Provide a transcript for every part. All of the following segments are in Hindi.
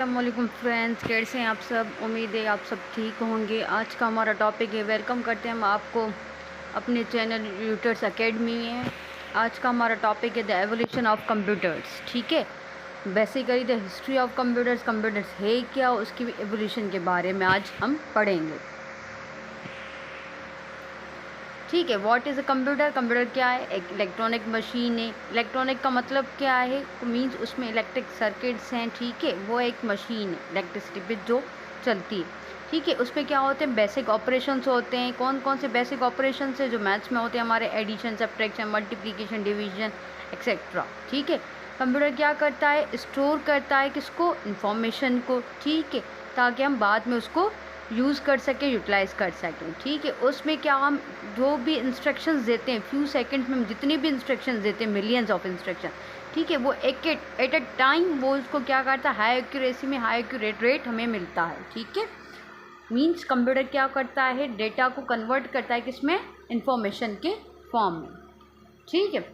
अस्सलामुअलैकुम फ्रेंड्स, कैसे हैं आप सब। उम्मीद है आप सब ठीक होंगे। आज का हमारा टॉपिक है, वेलकम करते हैं हम आपको अपने चैनल यूटर्स एकेडमी है। आज का हमारा टॉपिक है द एवोल्यूशन ऑफ कंप्यूटर्स। ठीक है, basically the history of computers, computers है क्या, उसकी एवोल्यूशन के बारे में आज हम पढ़ेंगे। ठीक है, what is a computer. Computer क्या है? एक इलेक्ट्रॉनिक मशीन है। इलेक्ट्रॉनिक का मतलब क्या है? मीन्स उसमें इलेक्ट्रिक सर्किट्स हैं। ठीक है, वो एक मशीन है इलेक्ट्रिसिटी पे जो चलती है। ठीक है, उसमें क्या होते हैं? बेसिक ऑपरेशंस होते हैं। कौन कौन से बेसिक ऑपरेशंस है जो मैथ्स में होते हैं हमारे? Addition, subtraction, multiplication, division etcetera. ठीक है, कंप्यूटर क्या करता है? स्टोर करता है किसको? इंफॉर्मेशन को। ठीक है, ताकि हम बाद में उसको यूज़ कर सकें, यूटिलाइज़ कर सकें। ठीक है, उसमें क्या हम जो भी इंस्ट्रक्शंस देते हैं, फ्यू सेकंड्स में हम जितनी भी इंस्ट्रक्शंस देते हैं, मिलियंस ऑफ इंस्ट्रक्शन, ठीक है, वो एक एट अ टाइम वो उसको क्या करता है? हाई एक्यूरेसी में हाई एक्यूरेट रेट हमें मिलता है। ठीक है, मीन्स कंप्यूटर क्या करता है? डेटा को कन्वर्ट करता है किसमें? इंफॉर्मेशन के फॉर्म में। ठीक है,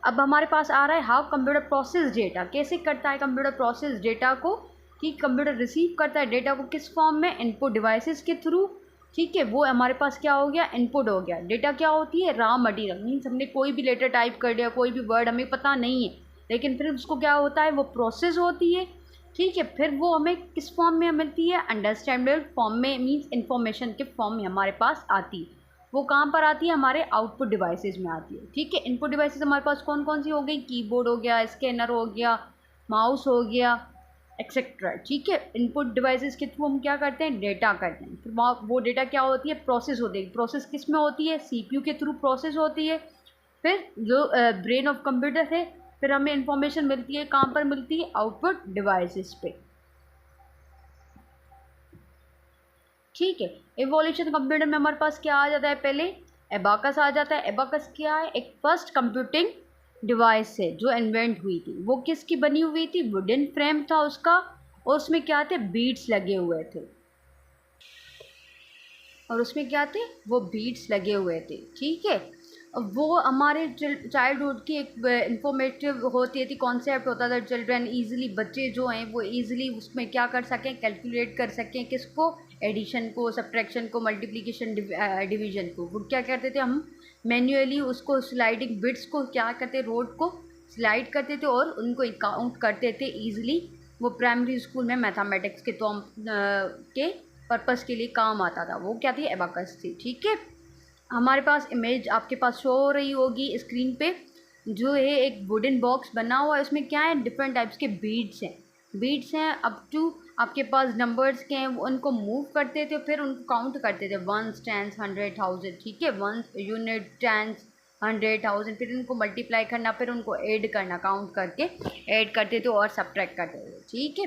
अब हमारे पास आ रहा है हाउ कंप्यूटर प्रोसेस डेटा। कैसे करता है कंप्यूटर प्रोसेस डेटा को? कि कंप्यूटर रिसीव करता है डेटा को किस फॉर्म में? इनपुट डिवाइसेस के थ्रू। ठीक है, वो हमारे पास क्या हो गया? इनपुट हो गया। डेटा क्या होती है? Raw material. मीन्स हमने कोई भी लेटर टाइप कर दिया, कोई भी वर्ड हमें पता नहीं है, लेकिन फिर उसको क्या होता है? वो प्रोसेस होती है। ठीक है, फिर वो हमें किस फॉर्म में मिलती है? अंडरस्टैंडेबल फॉर्म में, मीन्स इन्फॉर्मेशन के फॉर्म में हमारे पास आती है। वो कहाँ पर आती है? हमारे आउटपुट डिवाइसेस में आती है। ठीक है, इनपुट डिवाइसेस हमारे पास कौन कौन सी हो गई? कीबोर्ड हो गया, स्कैनर हो गया, माउस हो गया, एक्सेट्रा। ठीक है, इनपुट डिवाइसेस के थ्रू हम क्या करते हैं? डेटा करते हैं। फिर वो डेटा क्या होती है? प्रोसेस होती है। प्रोसेस किस में होती है? सीपीयू के थ्रू प्रोसेस होती है। फिर जो ब्रेन ऑफ कंप्यूटर है, फिर हमें इंफॉर्मेशन मिलती है। कहाँ पर मिलती है? आउटपुट डिवाइसेस पे। ठीक है, इवोल्यूशन कंप्यूटर में हमारे पास क्या आ जाता है? पहले एबाकस आ जाता है। एबाकस क्या है? एक फर्स्ट कंप्यूटिंग डिवाइस है जो इन्वेंट हुई थी। वो किसकी बनी हुई थी? वुडन फ्रेम था उसका, और उसमें क्या थे? बीड्स लगे हुए थे। और उसमें क्या थे? वो बीड्स लगे हुए थे। ठीक है, अब वो हमारे चाइल्डहुड की एक इंफॉर्मेटिव होती थी, कॉन्सेप्ट होता था। चिल्ड्रन ईजिली, बच्चे जो हैं वो ईजिली उसमें क्या कर सकें? कैलकुलेट कर सकें किसको? एडिशन को, सब्ट्रैक्शन को, मल्टीप्लिकेशन, डिवीजन को। वो क्या करते थे? हम मैन्युअली उसको स्लाइडिंग बिट्स को क्या करते? रोड को स्लाइड करते थे और उनको काउंट करते थे ईजिली। वो प्राइमरी स्कूल में मैथमेटिक्स के तो के पर्पस के लिए काम आता था। वो क्या थी? एबाकस थी। ठीक है, हमारे पास इमेज आपके पास शो हो रही होगी स्क्रीन पे, जो है एक वुडन बॉक्स बना हुआ है। उसमें क्या है? डिफरेंट टाइप्स के बीड्स हैं। बीड्स हैं अप टू आपके पास नंबर्स के हैं, वो उनको मूव करते थे, फिर उनको काउंट करते थे। 1s, 10s, 100, 1000। ठीक है, 1 यूनिट, 10s, 100, 1000, फिर उनको मल्टीप्लाई करना, फिर उनको ऐड करना, काउंट करके ऐड करते थे और सब्ट्रैक्ट करते थे। ठीक है,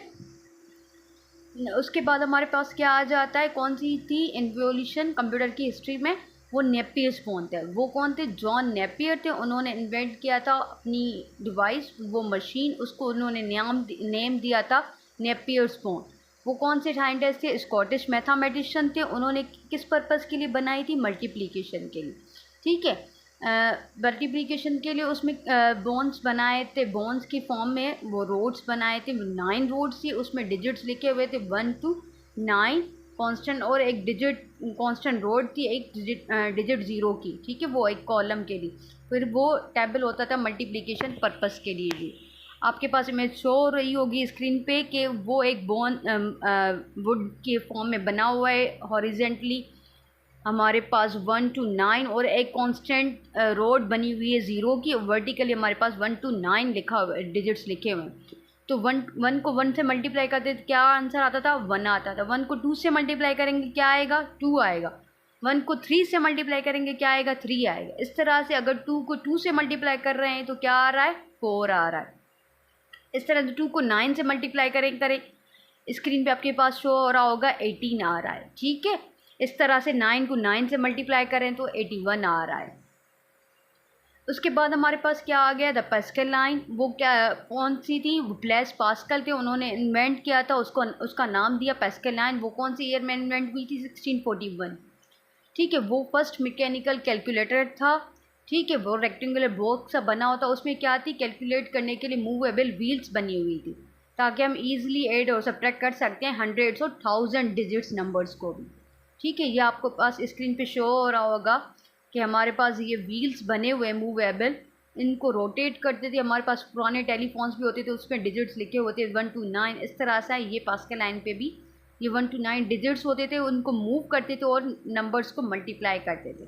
उसके बाद हमारे पास क्या आ जाता है? कौन सी थी इन्वोल्यूशन कंप्यूटर की हिस्ट्री में? वो नेपियर्स फोन थे। वो कौन थे? जॉन नेपियर थे। उन्होंने इन्वेंट किया था अपनी डिवाइस, वो मशीन, उसको उन्होंने नेम दिया था नेपियर्स फोन। वो कौन से साइंटिस्ट थे? स्कॉटिश मैथमेटिशियन थे। उन्होंने किस पर्पज़ के लिए बनाई थी? मल्टीप्लिकेशन के लिए। ठीक है, मल्टीप्लिकेशन के लिए उसमें बोन्स बनाए थे। बोन्स की फॉर्म में वो रोड्स बनाए थे। 9 रोड्स थी, उसमें डिजिट्स लिखे हुए थे 1 to 9 कांस्टेंट, और एक डिजिट कांस्टेंट रोड थी, एक डिजिट 0 की। ठीक है, वो एक कॉलम के लिए। फिर वो टेबल होता था मल्टीप्लिकेशन पर्पस के लिए भी। आपके पास इमेज शो हो रही होगी स्क्रीन पे कि वो एक बोन वुड के फॉर्म में बना हुआ है हॉरिजेंटली। हमारे पास 1 to 9 और एक कांस्टेंट रोड बनी हुई है 0 की। वर्टिकली हमारे पास 1 to 9 लिखा हुआ है, डिजिट्स लिखे हुए हैं। तो 1 को 1 से मल्टीप्लाई करते तो क्या आंसर आता था? 1 आता था। 1 को 2 से मल्टीप्लाई करेंगे क्या आएगा? 2 आएगा। 1 को 3 से मल्टीप्लाई करेंगे क्या आएगा? 3 आएगा। इस तरह से अगर 2 को 2 से मल्टीप्लाई कर रहे हैं तो क्या आ रहा है? 4 आ रहा है। इस तरह से 2 को 9 से मल्टीप्लाई करें स्क्रीन पे आपके पास शो हो रहा होगा 18 आ रहा है। ठीक है, इस तरह से 9 को 9 से मल्टीप्लाई करें तो 81 आ रहा है। उसके बाद हमारे पास क्या आ गया? The pascal line. वो क्या, कौन सी थी? ब्लेस पास्कल थे, उन्होंने इन्वेंट किया था, उसका नाम दिया पास्कल लाइन। वो कौन सी ईयर में इन्वेंट हुई थी? 1641। ठीक है, वो फर्स्ट मैकेनिकल कैलकुलेटर था। ठीक है, वो रेक्टेंगुलर बॉक्स सा बना होता, उसमें क्या थी? कैलकुलेट करने के लिए मूवेबल व्हील्स बनी हुई थी। ताकि हम ईज़िली ऐड और सब्ट्रैक्ट कर सकते हैं हंड्रेड्स और थाउजेंड डिजिट्स नंबर्स को भी। ठीक है, ये आपको पास स्क्रीन पे शो हो रहा होगा कि हमारे पास ये व्हील्स बने हुए हैं मूवेबल, इनको रोटेट करते थे। हमारे पास पुराने टेलीफोन्स भी होते थे, उसमें डिजिट्स लिखे होते 1 to 9, इस तरह से ये पास्कल लाइन पे भी ये 1 to 9 डिजिट्स होते थे, उनको मूव करते थे और नंबर्स को मल्टीप्लाई करते थे।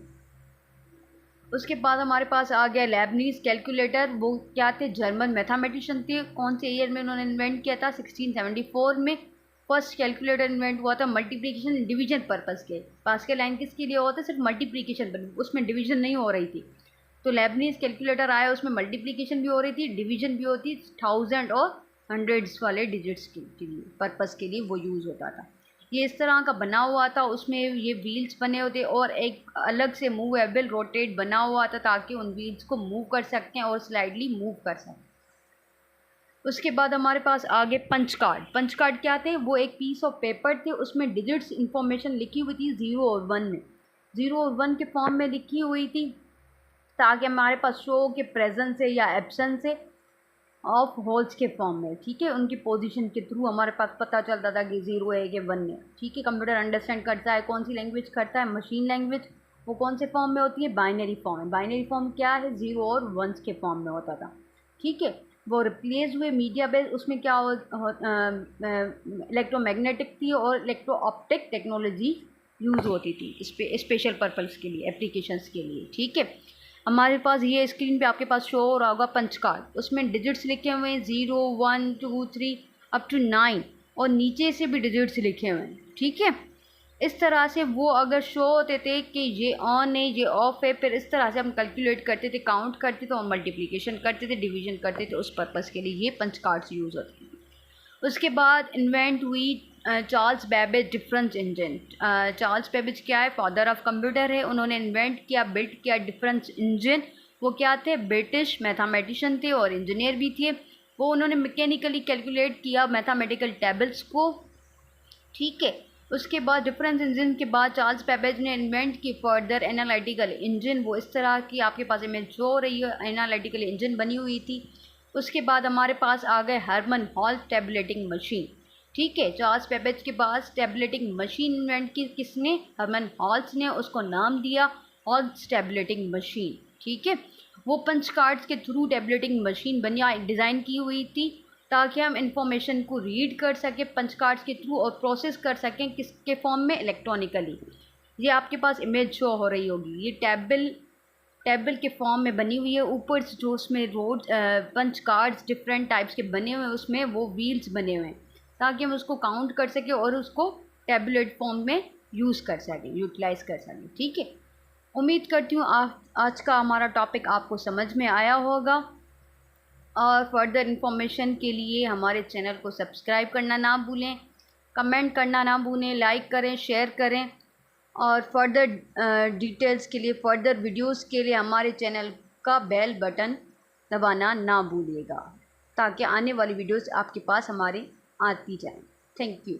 उसके बाद हमारे पास आ गया लेबनीज़ कैलकुलेटर। वो क्या थे? जर्मन मैथमेटिशियन थे। कौन से ईयर में उन्होंने इन्वेंट किया था? 1674 में फर्स्ट कैलकुलेटर इन्वेंट हुआ था मल्टीप्लिकेशन डिवीजन पर्पस के। पास्कल लाइन किसके लिए हुआ था? सिर्फ मल्टीप्लिकेशन पर, उसमें डिवीजन नहीं हो रही थी। तो लेबनीज़ कैलकुलेटर आया, उसमें मल्टीप्लिकेशन भी हो रही थी, डिवीजन भी होती, थाउजेंड और हंड्रेड्स वाले डिजिट्स के लिए पर्पस के लिए वो यूज़ होता था। ये इस तरह का बना हुआ था, उसमें ये व्हील्स बने होते और एक अलग से मूवेबल रोटेट बना हुआ था ताकि उन व्हील्स को मूव कर सकते हैं और स्लाइडली मूव कर सकें। उसके बाद हमारे पास आगे पंच कार्ड। पंच कार्ड क्या थे? वो एक पीस ऑफ पेपर थे, उसमें डिजिट्स इंफॉर्मेशन लिखी हुई थी 0 और 1 में, 0 और 1 के फॉर्म में लिखी हुई थी ताकि हमारे पास शो के प्रेजेंस से या एब्सेंस से ऑफ होल्स के फॉर्म में, ठीक है, उनकी पोजीशन के थ्रू हमारे पास पता चलता था कि 0 है कि 1 है। ठीक है, कंप्यूटर अंडरस्टैंड करता है कौन सी लैंग्वेज करता है? Machine language. वो कौन से फॉर्म में होती है? बाइनरी फॉर्म में। बाइनरी फॉर्म क्या है? 0 और 1 के फॉर्म में होता था। ठीक है, वो रिप्लेस हुए मीडिया बेस, उसमें क्या इलेक्ट्रोमैग्नेटिक थी और इलेक्ट्रो ऑप्टिक टेक्नोलॉजी यूज़ होती थी स्पेशल पर्पज़ के लिए, एप्लीकेशंस के लिए। ठीक है, हमारे पास ये स्क्रीन पे आपके पास शो हो रहा होगा पंच कार्ड। उसमें डिजिट्स लिखे हुए हैं 0 1 2 3 अप टू 9 और नीचे से भी डिजिट्स लिखे हुए हैं। ठीक है, इस तरह से वो अगर शो होते थे कि ये ऑन है, ये ऑफ है, फिर इस तरह से हम कैलकुलेट करते थे, काउंट करते थे और मल्टीप्लिकेशन करते थे, डिवीजन करते थे। उस पर्पज़ के लिए ये पंच कार्ड्स यूज़ होते हैं। उसके बाद इन्वेंट हुई Charles Babbage difference engine. Charles Babbage क्या है? फादर ऑफ कंप्यूटर है। उन्होंने इन्वेंट किया, बिल्ड किया डिफरेंस इंजन। वो क्या थे? ब्रिटिश मैथमेटिशियन थे और इंजीनियर भी थे। वो उन्होंने मैकेनिकली कैलकुलेट किया मैथमेटिकल टेबल्स को। ठीक है, उसके बाद डिफरेंस इंजन के बाद चार्ल्स बेबेज ने इन्वेंट की फर्दर एनालिटिकल इंजन। वो इस तरह की आपके पास इमेज हो रही है, एनालिटिकल इंजन बनी हुई थी। उसके बाद हमारे पास आ गए हरमन हॉल्स टैबुलेटिंग मशीन। ठीक है, चार्ल्स बेबेज के पास टैबुलेटिंग मशीन इन्वेंट की किसने? हरमन हॉल्स ने। उसको नाम दिया हॉल्स टैबुलेटिंग मशीन। ठीक है, वो पंच कार्ड्स के थ्रू टैबुलेटिंग मशीन बनिया डिज़ाइन की हुई थी ताकि हम इंफॉर्मेशन को रीड कर सकें पंच कार्ड्स के थ्रू और प्रोसेस कर सकें किसके फॉर्म में? इलेक्ट्रॉनिकली। ये आपके पास इमेज शो हो रही होगी, ये टेबल के फॉर्म में बनी हुई है। ऊपर से जो उसमें road punch cards different types के बने हुए हैं, उसमें वो व्हील्स बने हुए हैं ताकि हम उसको काउंट कर सकें और उसको टैबलेट फॉर्म में यूज़ कर सकें, यूटिलाइज़ कर सकें। ठीक है, उम्मीद करती हूँ आज का हमारा टॉपिक आपको समझ में आया होगा और फर्दर इंफॉर्मेशन के लिए हमारे चैनल को सब्सक्राइब करना ना भूलें, कमेंट करना ना भूलें, लाइक करें, शेयर करें और फर्दर डिटेल्स के लिए, फर्दर वीडियोस के लिए हमारे चैनल का बेल बटन दबाना ना भूलिएगा ताकि आने वाली वीडियोस आपके पास हमारे आती जाएं। Thank you.